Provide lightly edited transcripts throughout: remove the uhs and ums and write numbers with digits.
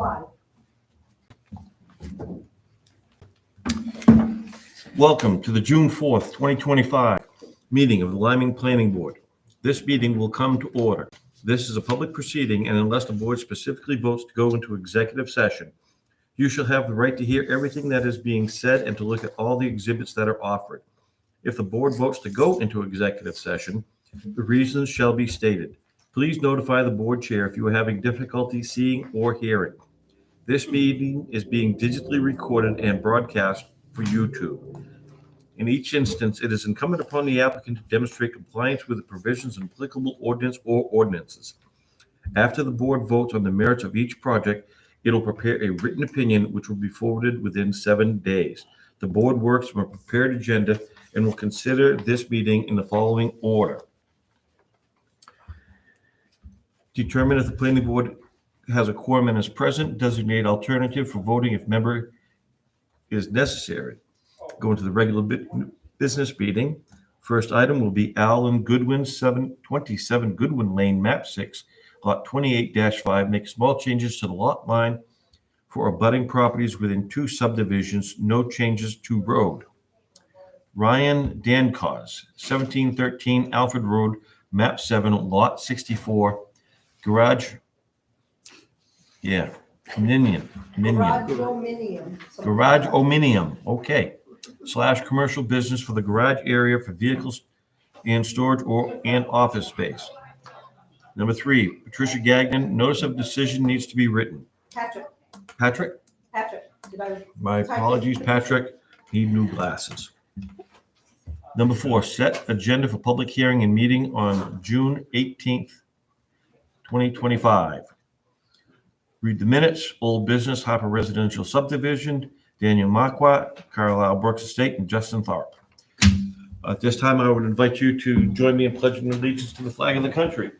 apply. Welcome to the June 4th, 2025 meeting of the Lyman Planning Board. This meeting will come to order. This is a public proceeding, and unless the board specifically votes to go into executive session, you shall have the right to hear everything that is being said and to look at all the exhibits that are offered. If the board votes to go into executive session, the reasons shall be stated. Please notify the board chair if you are having difficulty seeing or hearing. This meeting is being digitally recorded and broadcast for YouTube. In each instance, it is incumbent upon the applicant to demonstrate compliance with the provisions of applicable ordinance or ordinances. After the board votes on the merits of each project, it will prepare a written opinion which will be forwarded within 7 days. The board works from a prepared agenda and will consider this meeting in the following order. Determine if the planning board has a quorum and is present. Designate alternative for voting if member is necessary. Go into the regular business meeting. First item will be Alan Goodwin, 727 Goodwin Lane, map 6, lot 28-5. Make small changes to the lot line for abutting properties within 2 subdivisions. No changes to road. Ryan Dancause, 1713 Alfred Road, map 7, lot 64. Garage Dominium. Garage Ominium, okay. / commercial business for the garage area for vehicles and storage and office space. Number 3, Patricia Gagnon, notice of decision needs to be written. Patrick? My apologies, Patrick. Need new glasses. Number 4, set agenda for public hearing and meeting on June 18th, 2025. Read the minutes. Old business, Harper Residential Subdivision, Daniel Marquardt, Carlisle Brooks Estate, and Justin Thorpe. At this time, I would invite you to join me in pledging allegiance to the flag of the country.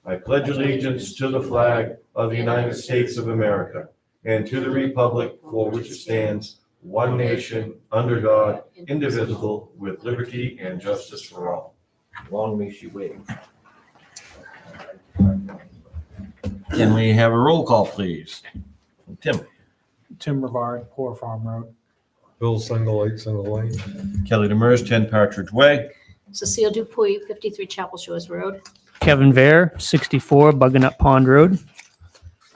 I pledge allegiance to the flag of the United States of America and to the republic for which it stands, one nation, under God, indivisible, with liberty and justice for all. Long may she wave. Can we have a roll call, please? Tim Rivard, Poor Farm Road. Bill Single, 8 Single Lane. Kelly Demers, 10 Partridge Way. Cecile Dupuy, 53 Chapel Shores Road. Kevin Vare, 64 Bugging Pond Road.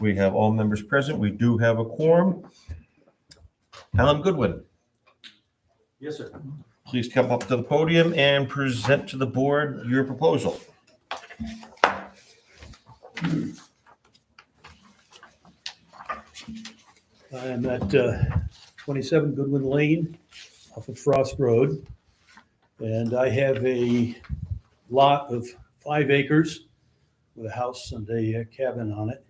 We have all members present. We do have a quorum. Alan Goodwin, Yes, sir. please come up to the podium and present to the board your proposal. I am at 27 Goodwin Lane off of Frost Road. And I have a lot of 5 acres with a house and a cabin on it.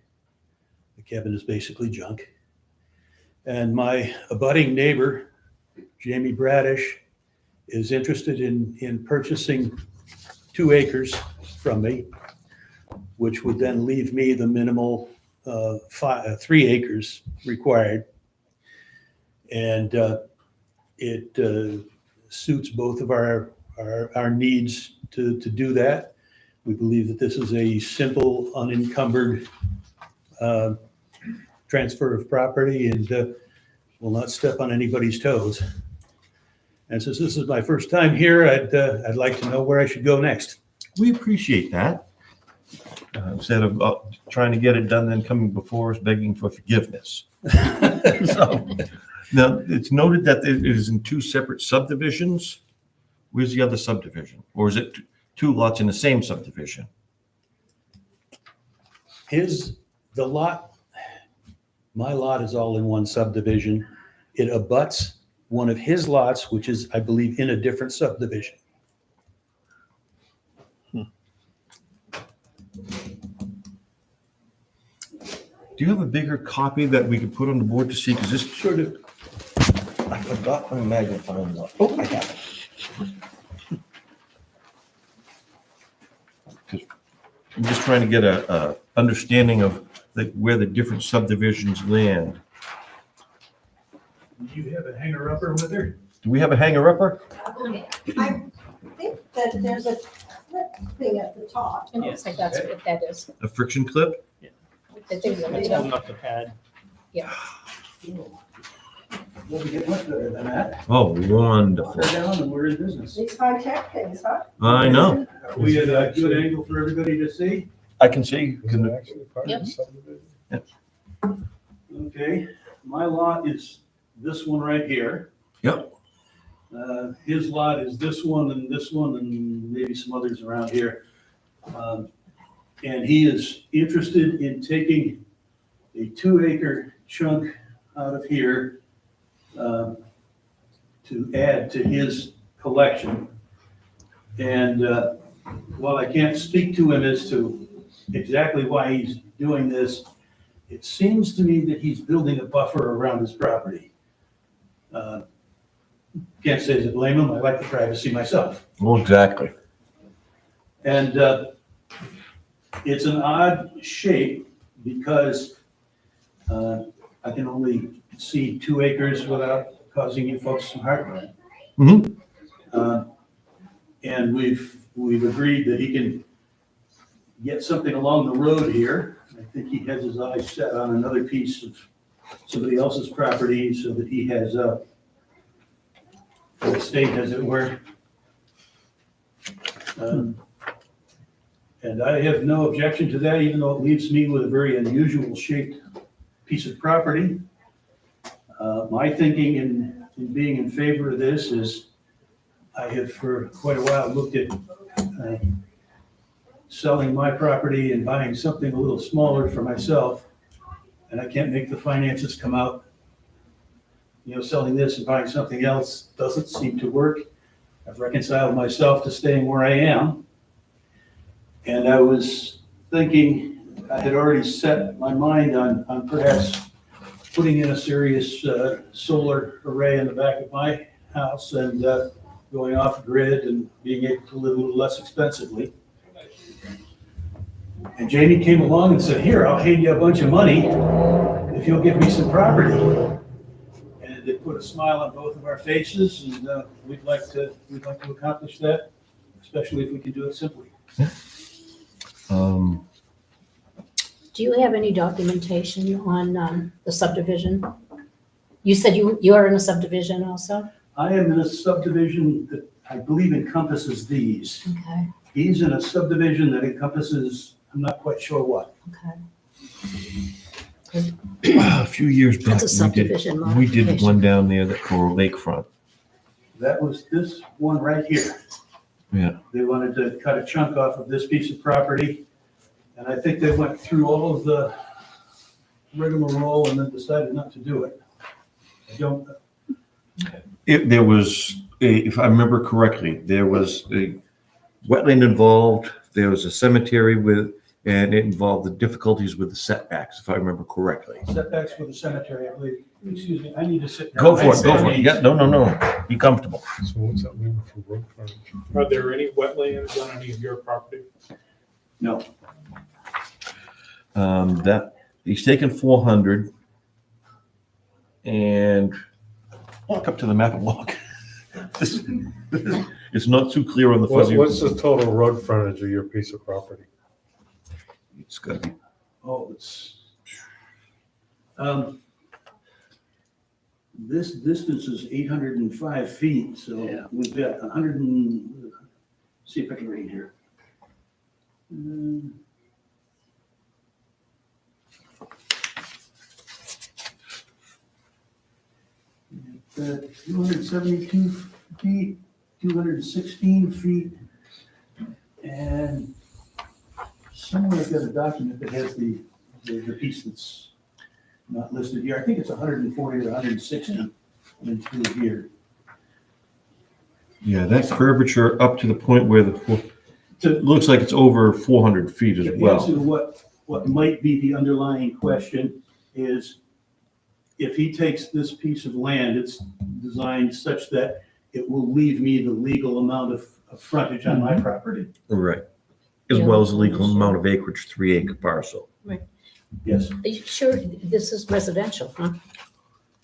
The cabin is basically junk. And my abutting neighbor, Jamie Bradish, is interested in purchasing 2 acres from me, which would then leave me the minimal 3 acres required. And it suits both of our needs to do that. We believe that this is a simple, unencumbered transfer of property and will not step on anybody's toes. And since this is my first time here, I'd like to know where I should go next. We appreciate that. Instead of trying to get it done, then coming before us begging for forgiveness. So, now, it's noted that it is in 2 separate subdivisions. Where's the other subdivision? Or is it 2 lots in the same subdivision? My lot is all in one subdivision. It abuts one of his lots, which is, I believe, in a different subdivision. Do you have a bigger copy that we could put on the board to see? Because this Sure do. I forgot my magnifying glass. Oh, I have it. 'Cause I'm just trying to get a understanding of where the different subdivisions land. Do you have a hanger-upper with her? Do we have a hanger-upper? I think that there's a clip thing at the top. It looks like that's what that is. A friction clip? I think the It's holding up the pad. Doesn't get much better than that. Oh, wonderful. Water down and we're in business. These high-tech things, huh? I know. Are we at a good angle for everybody to see? I can see. Is it actually part Yep. of the subdivision? Okay, my lot is this one right here. Yep. His lot is this one and maybe some others around here. And he is interested in taking a 2-acre chunk out of here to add to his collection. And while I can't speak to him as to exactly why he's doing this, it seems to me that he's building a buffer around his property. Can't say to blame him, I like the privacy myself. Well, exactly. And it's an odd shape because I can only see 2 acres without causing you folks some heartburn. Mm-hmm. And we've agreed that he can get something along the road here. I think he has his eyes set on another piece of somebody else's property so that he has a estate, as it were. And I have no objection to that, even though it leaves me with a very unusual shaped piece of property. My thinking in being in favor of this is I have for quite a while looked at selling my property and buying something a little smaller for myself, and I can't make the finances come out. You know, selling this and buying something else doesn't seem to work. I've reconciled myself to staying where I am. And I was thinking, I had already set my mind on perhaps putting in a serious solar array in the back of my house and going off grid and being able to live a little less expensively. And Jamie came along and said, here, I'll hand you a bunch of money if you'll give me some property. And it put a smile on both of our faces, and we'd like to accomplish that, especially if we can do it simply. Do you have any documentation on the subdivision? You said you are in a subdivision also? I am in a subdivision that I believe encompasses these. Okay, He's in a subdivision that encompasses, I'm not quite sure what. okay. A few years back, That's a subdivision we did modification. one down there that for lakefront. That was this one right here. Yeah. They wanted to cut a chunk off of this piece of property. And I think they went through all of the rigmarole and then decided not to do it. I don't, There was, if I remember correctly, there was a wetland involved, there was a cemetery and it involved the difficulties with the setbacks, if I remember correctly. setbacks with the cemetery, I believe. Excuse me, I need to sit down. Go for it. Yeah, no, be comfortable. So what's that leaving for road frontage? Are there any wetlands on any of your property? No, That, he's taken 400 and walk up to the map and look. It's not too clear on the fuzzy. What's the total road frontage of your piece of property? It's gotta be, oh, it's, this distance is 805 feet, so we've got 100 and, see if I can read here. 272 feet, 216 feet, and somewhere I've got a document that has the piece that's not listed here. I think it's 140 or 160 in through here. yeah, that curvature up to the point where it looks like it's over 400 feet as The answer well. to what might be the underlying question is, if he takes this piece of land, it's designed such that it will leave me the legal amount of frontage on my property. Right. As well as the legal amount of acreage, 3-acre parcel. Yes. Are you sure this is residential, huh?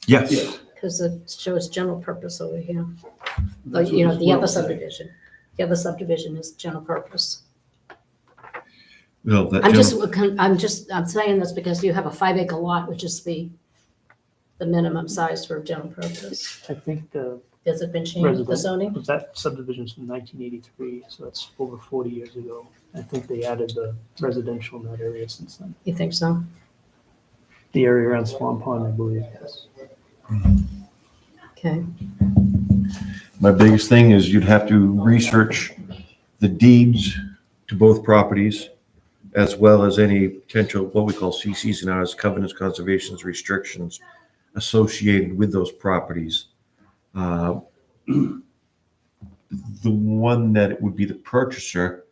Yes. Yes. Because it shows general purpose over here. That's You know, what the this other will say. subdivision. The other subdivision is general purpose. No, that I'm saying this because you have a 5 acre lot, which is the minimum size for general purpose. I think Has it been changed, the Resident. zoning? that subdivision's from 1983, so that's over 40 years ago. I think they added the residential in that area since then. You think so? The area around Swan Pond, I believe, yes. Okay. My biggest thing is you'd have to research the deeds to both properties, as well as any potential, what we call CCs and Rs, covenants, conservations, restrictions associated with those properties. The one that it would be the purchaser,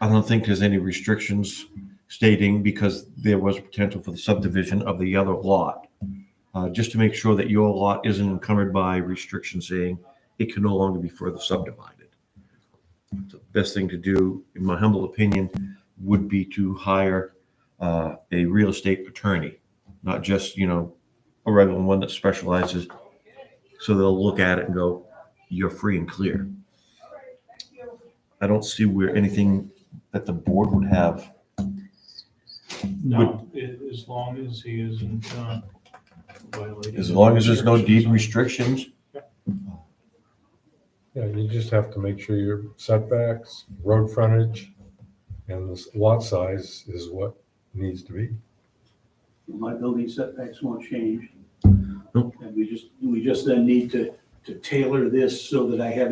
I don't think there's any restrictions stating, because there was potential for the subdivision of the other lot. Just to make sure that your lot isn't encumbered by restrictions saying it can no longer be further subdivided. The best thing to do, in my humble opinion, would be to hire a real estate attorney, not just, a regular one that specializes, so they'll look at it and go, you're free and clear. I don't see where anything that the board would have. No, as long as he isn't violating. As long as there's no deed restrictions, Yeah, you just have to make sure your setbacks, road frontage, and the lot size is what needs to be. My building setbacks won't change. Nope. And we just then need to tailor this so that I have